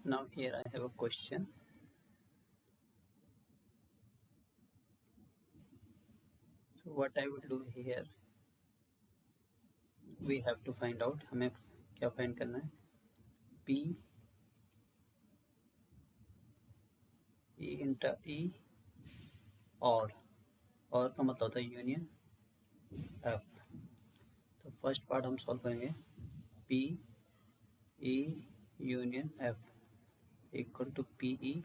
Now here I have a question. So what I will do here, we have to find out, हमें क्या find करना है, P E inter E और का मतलब होता है यूनियन F। तो फर्स्ट पार्ट हम सॉल्व करेंगे, P E union F equal to P E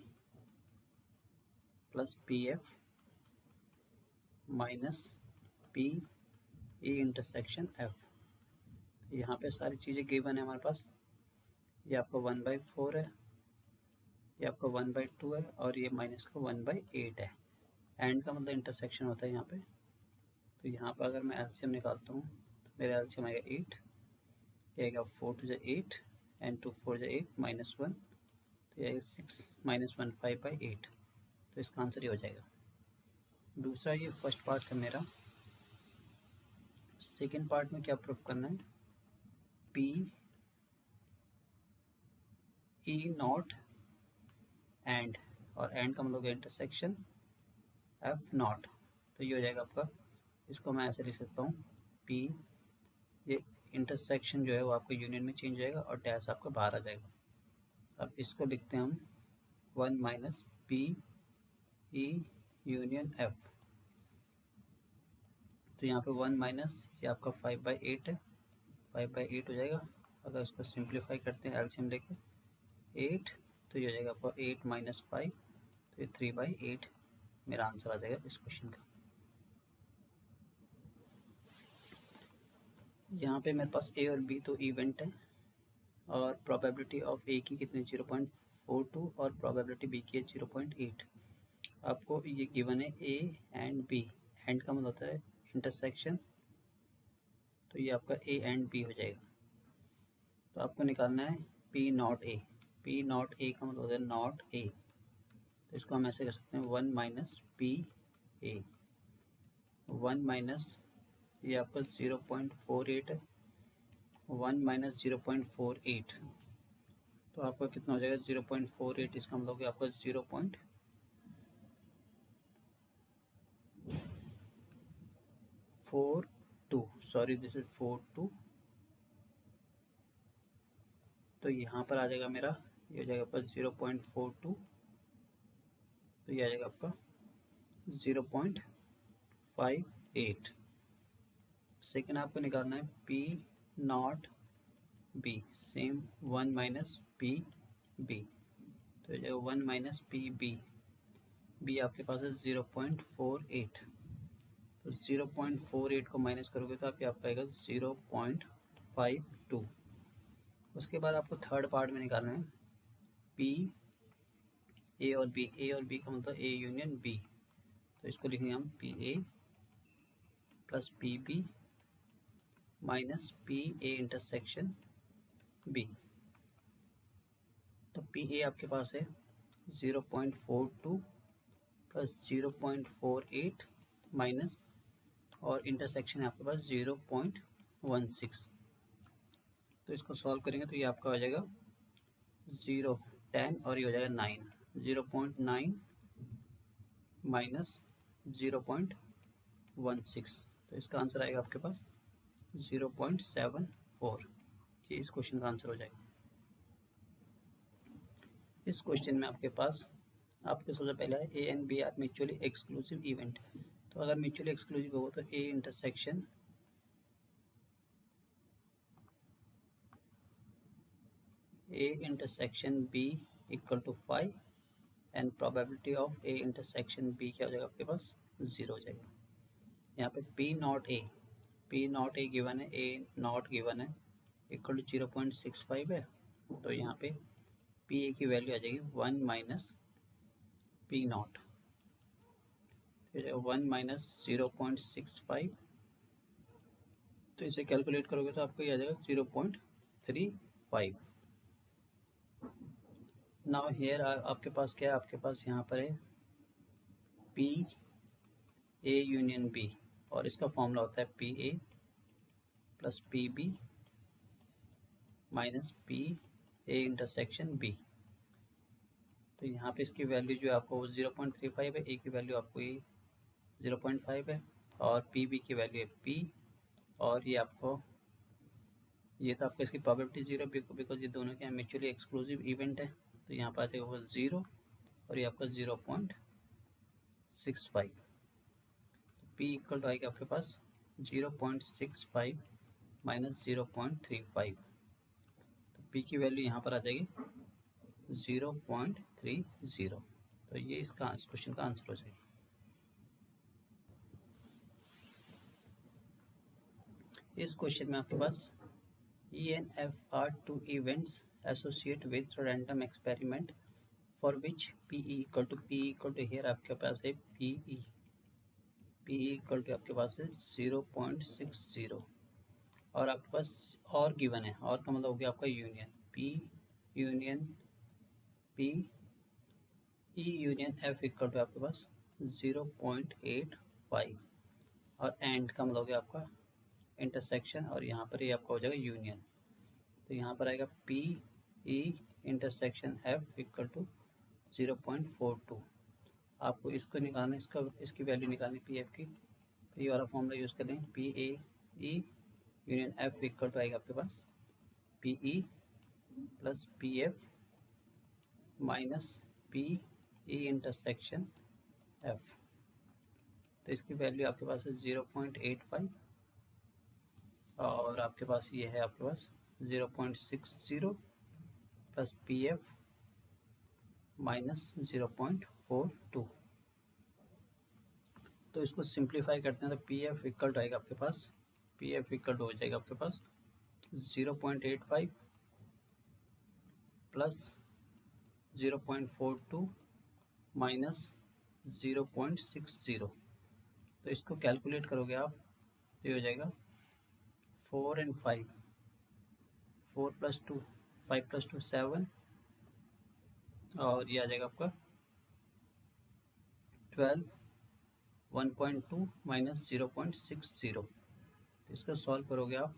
plus P F minus P E intersection F। यहाँ पे सारी चीज़ें गिवन है हमारे पास। ये आपका 1/4 है, ये आपका 1/2 है और ये माइनस का 1/8 है। एंड का मतलब इंटरसेक्शन होता है यहाँ पे। तो यहाँ पर अगर मैं एलसीएम निकालता हूँ तो मेरा एलसीएम आएगा 8, ये आएगा 4 टू ज 8 एंड 2 4 ज 8 -1, तो ये आएगा 6 -1 5/8। तो इसका आंसर ये हो जाएगा। दूसरा ये फर्स्ट पार्ट था मेरा। सेकेंड पार्ट में क्या प्रूफ करना है, P E नॉट एंड, और एंड का मतलब इंटरसेक्शन F नॉट। तो ये हो जाएगा आपका, इसको मैं ऐसे लिख सकता हूँ, P ये इंटरसेक्शन जो है वो आपका यूनियन में चेंज हो जाएगा और डैश आपका बाहर आ जाएगा। अब इसको लिखते हैं हम 1 minus P E union F। तो यहाँ पे 1 माइनस ये आपका 5/8 है, 5/8 हो जाएगा। अगर इसको सिंप्लीफाई करते हैं एलसीएम लेके 8, तो ये हो जाएगा आपका 8 माइनस 5, तो ये 3/8 मेरा आंसर आ जाएगा इस क्वेश्चन का। यहाँ पे मेरे पास ए और बी तो इवेंट है और प्रोबेबिलिटी ऑफ ए की कितनी 0.42 और प्रोबेबिलिटी बी की है 0.8। आपको ये गिवन है ए एंड बी, एंड का मतलब होता है इंटरसेक्शन, तो ये आपका ए एंड बी हो जाएगा। तो आपको निकालना है P not a. P not a का मतलब होता है नॉट ए, तो इसको हम ऐसे कर सकते हैं 1 माइनस पी ए, 1 माइनस ये आपका 0.48 है, 1 माइनस 0.48, तो आपका कितना हो जाएगा 0.48। इसका मतलब कि आपका 0.42, सॉरी दिस इज 42। तो यहाँ पर आ जाएगा मेरा, ये हो जाएगा आपका 0.42, तो ये आ जाएगा आपका 0.58। सेकेंड आपको निकालना है P not B, same 1 minus P B, तो ये जाएगा 1 माइनस पी बी। बी आपके पास है 0.48, तो 0.48 को माइनस करोगे तो आपका आएगा 0.52। उसके बाद आपको थर्ड पार्ट में निकालना है पी ए और बी। ए और बी का मतलब ए यूनियन बी, तो इसको लिखेंगे हम P A plus P B minus P A intersection B. तो पी ए आपके पास है 0.42 प्लस 0.48 माइनस, और इंटरसेक्शन है आपके पास 0.16। तो इसको सॉल्व करेंगे तो ये आपका हो जाएगा 0 10 और ये हो जाएगा 9, 0.9 माइनस 0.16, तो इसका आंसर आएगा आपके पास 0.74। ये इस क्वेश्चन का आंसर हो जाएगा। इस क्वेश्चन में आपके पास आपके सबसे पहले है A and B are mutually exclusive event. तो अगर म्यूचुअली एक्सक्लूसिव हो तो A intersection B equal to 5 and probability of A intersection B क्या हो जाएगा आपके पास 0 हो जाएगा। यहाँ पे पी नॉट ए गिवन है, ए नॉट गिवन है, इक्वल टू 0.65 है, तो यहाँ पे पी ए की वैल्यू आ जाएगी 1 माइनस पी नॉट, 1 माइनस 0.65, तो इसे कैलकुलेट करोगे तो आपको ये आ जाएगा 0.35। नाउ हेयर आपके पास क्या है, आपके पास यहाँ पर है पी ए यूनियन बी, और इसका फॉर्मूला होता है P A plus P B minus P A intersection B. तो यहाँ पे इसकी वैल्यू जो है आपको 0.35 है, ए की वैल्यू आपको ये 0.5 है, और पी बी की वैल्यू है पी, और ये आपको ये तो आपको इसकी प्रोबेबिलिटी जीरो, बिकॉज ये दोनों के म्यूचुअली एक्सक्लूसिव इवेंट है, तो यहाँ पर आ जाएगा वो जीरो, और ये आपका 0.65। पी इक्वल टू आएगा आपके पास 0.65 माइनस 0.35, तो पी की वैल्यू यहाँ पर आ जाएगी 0.30। तो ये इस क्वेश्चन का आंसर हो जाएगा। इस क्वेश्चन में आपके पास E and F are two events associated with random experiment for which P equal to here आपके पास है P equal to आपके पास है 0.60, और आपके पास और गिवन है, और का मतलब हो गया आपका union P union P E union F equal to आपके पास 0.85, और एंड का मतलब हो गया आपका इंटरसेक्शन, और यहाँ पर ये आपका हो जाएगा यूनियन। तो यहाँ पर आएगा P E intersection F equal to 0.42। आपको इसको निकालना, इसकी वैल्यू निकालनी पी एफ की, तो ये वाला फॉर्मूला यूज़ करें, P A E union F equal to आएगा आपके पास P E plus P F minus P E intersection F. तो इसकी वैल्यू आपके पास है 0.85, और आपके पास ये है आपके पास 0.60 प्लस पी एफ माइनस 0.42। तो इसको सिंप्लीफाई करते हैं, तो पी एफ इक्वल टू आएगा आपके पास, पी एफ इक्वल टू हो जाएगा आपके पास 0.85 प्लस 0.42 माइनस 0.60। तो इसको कैलकुलेट करोगे आप, तो ये हो जाएगा 4 and 5, 4 + 2 5 + 2 7, और ये आ जाएगा आपका 12 1.2 माइनस 0.60। इसको सॉल्व करोगे आप,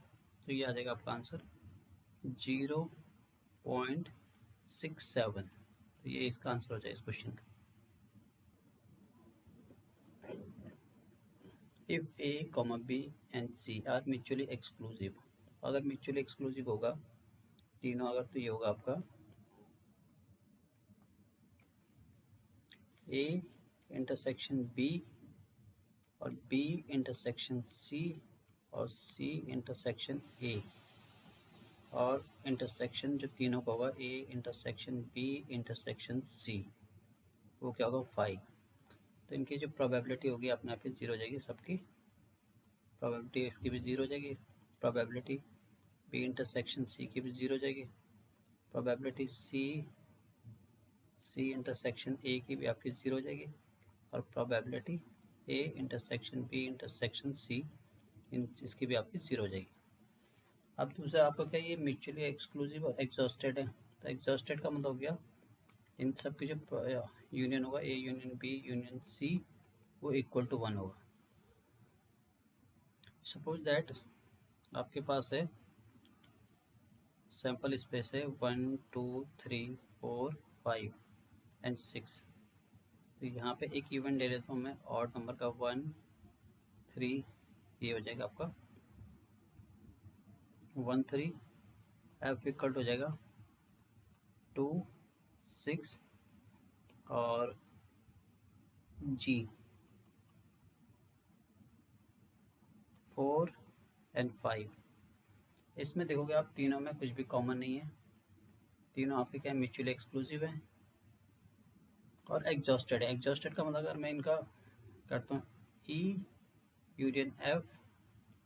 तो ये आ जाएगा आपका आंसर 0.67। तो ये इसका आंसर हो जाएगा इस क्वेश्चन का। If A comma B and C are mutually exclusive, अगर म्यूचुअली एक्सक्लूसिव होगा तीनों, अगर तो ये होगा आपका ए इंटरसेक्शन बी और बी इंटरसेक्शन सी और सी इंटरसेक्शन ए, और इंटरसेक्शन जो तीनों का होगा A intersection B intersection C, वो क्या होगा 5। तो इनकी जो प्रोबेबिलिटी होगी अपने आप ही जीरो हो जाएगी, सबकी प्रोबेबिलिटी इसकी भी जीरो हो जाएगी, प्रोबेबिलिटी बी इंटरसेक्शन सी की भी जीरो हो जाएगी, प्रोबेबिलिटी सी इंटरसेक्शन ए की भी आपकी जीरो हो जाएगी, और probability A intersection B intersection C इसकी भी आपकी जीरो हो जाएगी। अब दूसरा आपका क्या, ये म्यूचुअली एक्सक्लूसिव और एग्जॉस्टेड है, तो एग्जॉस्टेड का मतलब हो गया इन सब की जो यूनियन होगा A union B union C वो इक्वल टू 1 होगा। सपोज दैट आपके पास है सैम्पल स्पेस है 1 2 3 4 5 एंड 6, तो यहाँ पे एक इवेंट ले लेता हूँ मैं ऑड नंबर का 1 3, ये हो जाएगा आपका 1 3, एफ इक्वल हो जाएगा 2 6, और जी 4 एंड 5। इसमें देखोगे आप तीनों में कुछ भी कॉमन नहीं है, तीनों आपके क्या म्यूचुअली एक्सक्लूसिव है और एग्जॉस्टेड है। एग्जॉस्टेड का मतलब अगर मैं इनका करता हूँ ई यूनियन एफ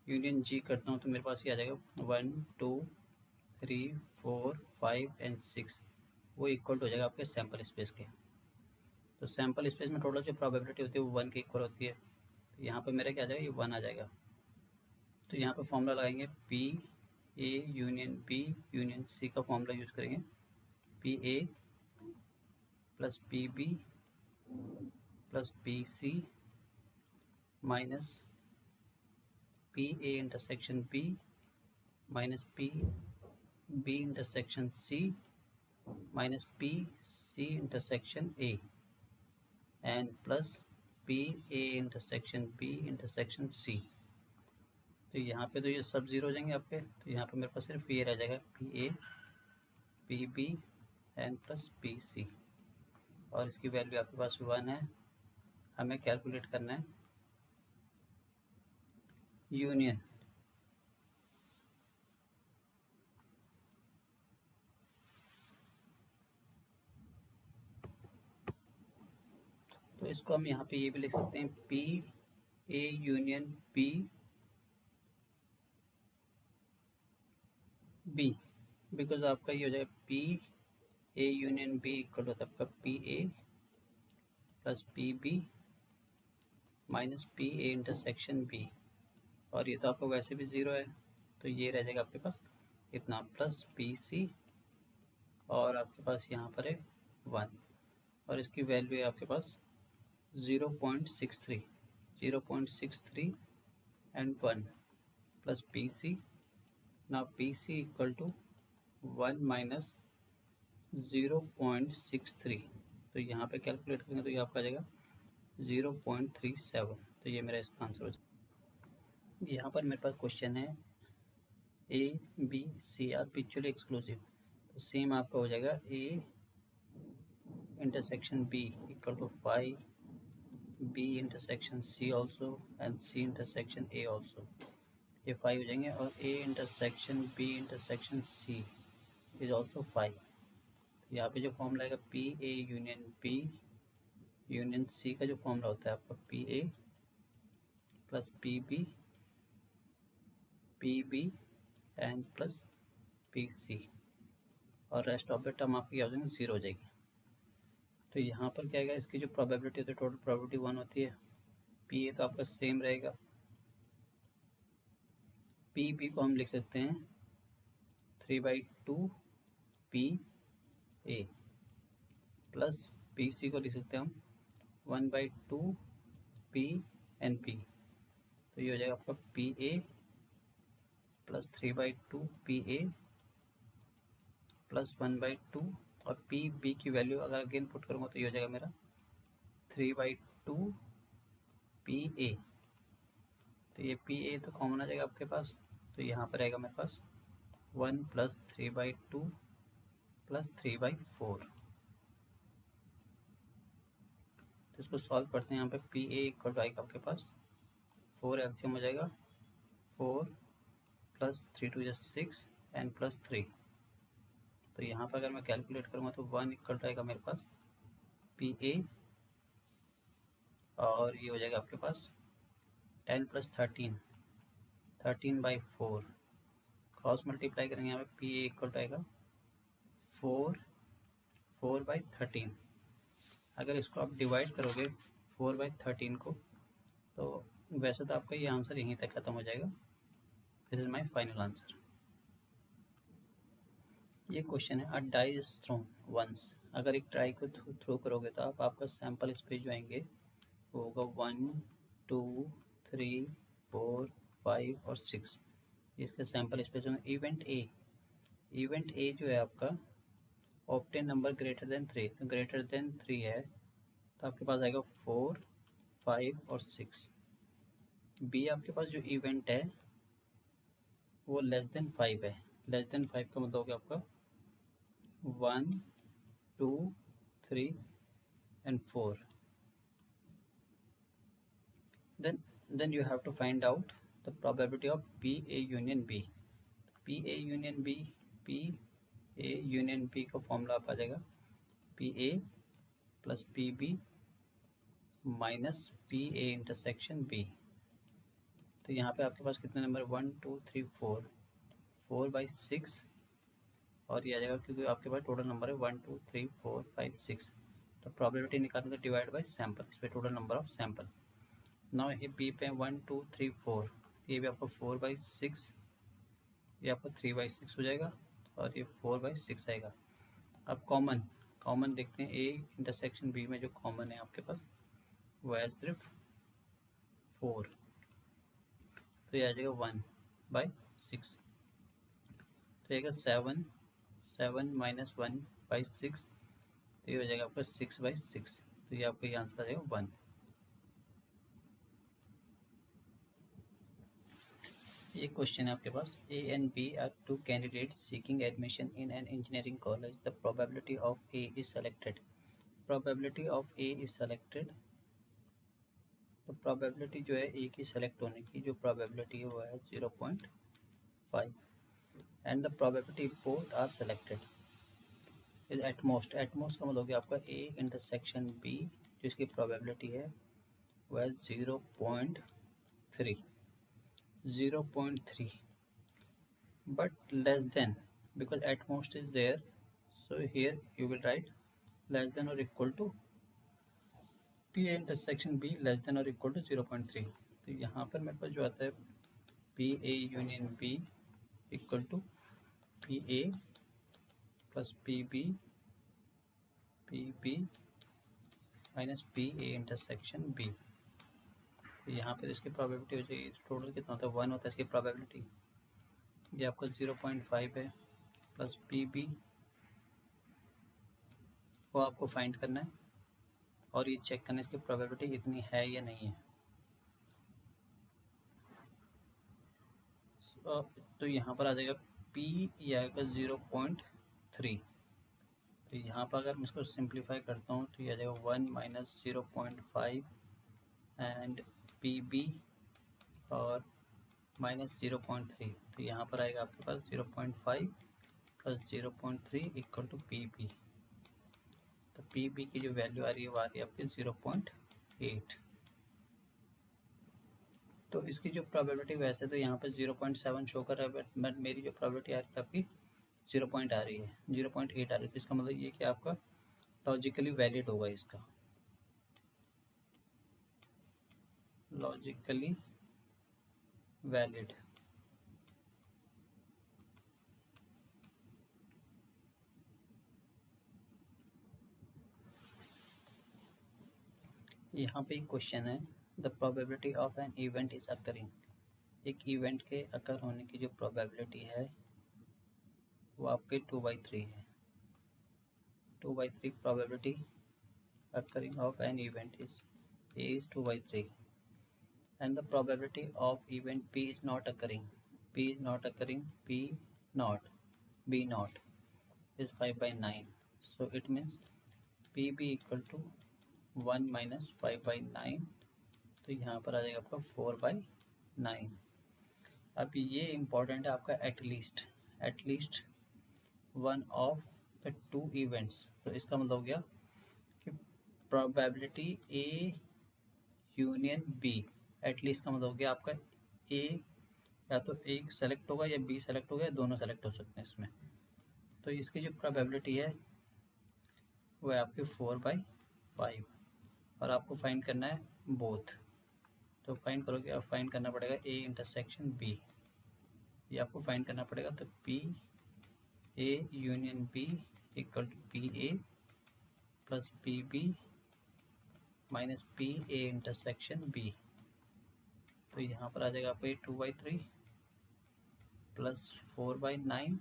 यूनियन जी करता हूँ, तो मेरे पास ये आ जाएगा 1 2 3 4 5 एंड 6, वो इक्वल हो जाएगा आपके सैम्पल स्पेस के। तो सैम्पल स्पेस में टोटल जो प्रोबेबिलिटी होती है वो 1 के इक्वल होती है, तो यहाँ पे मेरा क्या आ जाएगा, ये 1 आ जाएगा। तो यहाँ पे फॉर्मूला लगाएंगे P A union B union C का फॉर्मूला यूज़ करेंगे, P A plus P B plus P C minus P A intersection B minus P B intersection C minus P C intersection A and plus P A intersection B intersection C. तो यहाँ पे तो ये सब zero हो जाएंगे आपके, तो यहाँ पे मेरे पास सिर्फ ये रह जाएगा P A P B and plus P C, और इसकी वैल्यू आपके पास 1 है। हमें कैलकुलेट करना है यूनियन। तो इसको हम यहाँ पे ये भी लिख सकते हैं P A union P B, because आपका ये हो जाएगा P A union B equal होता है आपका P A plus P B minus P A intersection B, और ये तो आपको वैसे भी ज़ीरो है, तो ये रह जाएगा आपके पास इतना प्लस पी सी, और आपके पास यहाँ पर है 1, और इसकी वैल्यू है आपके पास 0.63 and 1 plus P C. Now P C equal to 1 minus 0.63, तो यहाँ पे कैलकुलेट करेंगे तो ये आपका आ जाएगा 0.37, तो ये मेरा इसका आंसर हो जाएगा। यहाँ पर मेरे पास क्वेश्चन है A B C are mutually exclusive, तो सेम आपका हो जाएगा A intersection B equal to 5 B intersection C also and C intersection A also, ये 5 हो जाएंगे, और A intersection B intersection C is also 5। यहाँ पे जो फॉर्मूला आएगा पी A union B union C का जो फॉर्मूला होता है आपका P A plus P B and plus P C, और रेस्ट ऑफ द टर्म आपकी क्या हो जाएंगे, ज़ीरो हो जाएगी। तो यहाँ पर क्या आएगा, इसकी जो प्रोबेबिलिटी होती है टोटल प्रोबेबिलिटी 1 होती है। पी ए तो आपका सेम रहेगा, पी बी को हम लिख सकते हैं 3/2 P A plus P C को लिख सकते हैं हम 1/2 पी एन पी, तो ये हो जाएगा आपका P A plus 3/2 P A plus 1/2, और पी बी की वैल्यू अगर अगेन पुट करूँगा तो ये हो जाएगा मेरा 3/2 पी ए, तो ये पी ए तो कॉमन आ जाएगा आपके पास, तो यहाँ पर रहेगा मेरे पास 1 प्लस 3/2 प्लस 3/4। तो इसको सॉल्व करते हैं, यहाँ पे पी ए इक्वल टू आएगा आपके पास 4 एलसीएम हो जाएगा, 4 प्लस 3 2 6 एंड प्लस 3, तो यहाँ पर अगर मैं कैलकुलेट करूँगा तो 1 इक्वल टू आएगा मेरे पास पी ए, और ये हो जाएगा आपके पास 10 प्लस 13/4, क्रॉस मल्टीप्लाई करेंगे यहाँ पे पी ए इक्वल टू आएगा 4/13। अगर इसको आप डिवाइड करोगे 4/13 को, तो वैसे तो आपका ये आंसर यहीं तक ख़त्म हो जाएगा। This is my final answer. ये क्वेश्चन है, अ डाई इज थ्रोन वंस, अगर एक डाई को थ्रो करोगे तो आपका सैम्पल स्पेस जो आएंगे वो होगा 1 2 3 4 5 और 6, इसके सैम्पल स्पेस होंगे। इवेंट ए जो है आपका ऑप्टेन नंबर ग्रेटर देन 3, तो ग्रेटर देन 3 है, तो आपके पास आएगा 4 5 और 6। बी आपके पास जो इवेंट है वो लेस देन 5 है, लेस देन 5 का मतलब हो गया आपका 1 2 3 and 4। then you have to find out the probability of P A union B। P A union B का फॉर्मूला आप आ जाएगा P A plus P B minus P A intersection B। तो यहाँ पे आपके पास कितने नंबर 1 2 3 4/6, और ये आ जाएगा क्योंकि आपके पास टोटल नंबर है 1 2 3 4 5 6, तो प्रॉबिलिटी निकालने तो डिवाइड बाई सैम्पल, इस पर total number of sample. Now ये बी पे 1 2 3 4, ये भी आपका 4/6, ये आपका 3/6 हो जाएगा, और ये 4/6 आएगा। अब कॉमन देखते हैं, ए इंटरसेक्शन बी में जो कॉमन है आपके पास वो है सिर्फ 4, तो ये आ जाएगा 1/6, तो आएगा 7 7 - 1/6 बाई 6, तो ये हो जाएगा आपका 6/6, तो ये आपका ये आंसर आ जाएगा 1। ये क्वेश्चन है आपके पास, A and B are two candidates seeking admission in an engineering college, the probability of A is selected. Probability of A is selected, तो प्रोबेबिलिटी जो है ए की सेलेक्ट होने की जो प्रोबेबिलिटी है वो है 0.5, and the probability both are selected is at most. At most का मतलब हो गया आपका ए इंटरसेक्शन बी, जो इसकी प्रोबेबिलिटी है वो है 0.3, 0.3, but less than, because at most is there, so here you will write less than or equal to p a intersection b less than or equal to 0.3। तो यहाँ पर मेरे पास जो आता है p a union b equal to p a plus p b minus p a intersection b। तो यहाँ पर इसकी प्रोबेबिलिटी हो जाएगी, टोटल कितना होता है 1 होता है इसकी प्रोबेबिलिटी, ये आपका 0.5 है, प्लस पी बी वो आपको फाइंड करना है और ये चेक करना है इसकी प्रोबेबिलिटी इतनी है या नहीं है। तो यहाँ पर आ जाएगा P ये आएगा 0.3, तो यहाँ पर अगर मैं इसको सिंप्लीफाई करता हूँ तो ये आ जाएगा 1 माइनस 0.5 एंड पी बी और माइनस 0.3, तो यहाँ पर आएगा आपके पास 0.5 plus 0.3 equal to P B. तो पी बी की जो वैल्यू आ रही है वो आ रही है आपकी 0.8। तो इसकी जो प्रोबेबिलिटी वैसे तो यहाँ पे 0.7 शो कर रहा है, बट मेरी जो प्रोबेबिलिटी आ रही है आपकी 0 पॉइंट आ रही है, 0.8 आ रही है, तो इसका मतलब ये कि आपका लॉजिकली वैलिड होगा, इसका लॉजिकली वैलिड। यहाँ पे एक क्वेश्चन है, the probability of an event is occurring. एक इवेंट के अकर होने की जो प्रोबेबिलिटी है वो आपके 2/3 है। 2/3 probability occurring of an event is 2/3, and the probability of event P is not occurring, P not, B not is 5/9, so it means PB equal to 1 minus 5/9, तो यहाँ पर आ जाएगा आपका 4/9। अब ये इम्पोर्टेंट है आपका at least one of the 2 events, तो इसका मतलब हो गया कि probability A union B, at least का मतलब हो गया आपका ए या तो एक सेलेक्ट होगा या बी सेलेक्ट होगा या दोनों सेलेक्ट हो सकते हैं इसमें। तो इसकी जो प्रोबेबिलिटी है वो है आपकी 4/5 और आपको फाइंड करना है बोथ। तो फाइंड करोगे, अब फाइंड करना पड़ेगा ए इंटरसेक्शन बी, ये आपको फाइंड करना पड़ेगा। तो P A union B equal to P A plus P B minus P A intersection B. तो यहाँ पर आ जाएगा आपको ये 2/3 प्लस 4/9,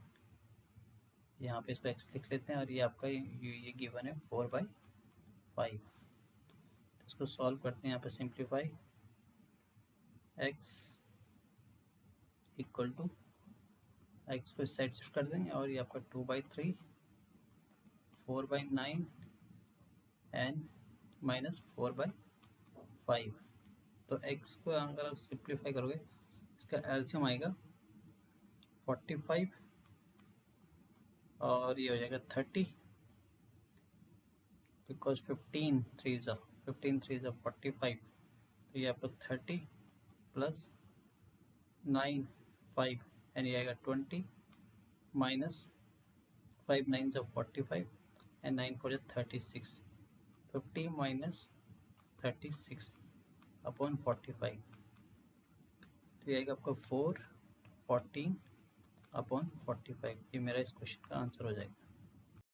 यहाँ पे इसको x लिख लेते हैं और ये आपका ये गिवन है 4/5। इसको सॉल्व करते हैं, यहाँ पे simplify, x equal to x को इस साइड शिफ्ट कर देंगे और ये आपका 2/3 4/9 एंड माइनस 4/5। तो x को अगर आप सिंप्लीफाई करोगे इसका एलसीएम आएगा 45 और ये हो जाएगा 30, बिकॉज 15 3 is 45, तो ये आपको 30 प्लस 9 5 एंड ये आएगा 20 माइनस 5 9 45 एंड 9 4 36, 50 माइनस 36 अपॉन 45, तो ये आएगा आपका 4 14 अपॉन 45। ये मेरा इस क्वेश्चन का आंसर हो जाएगा।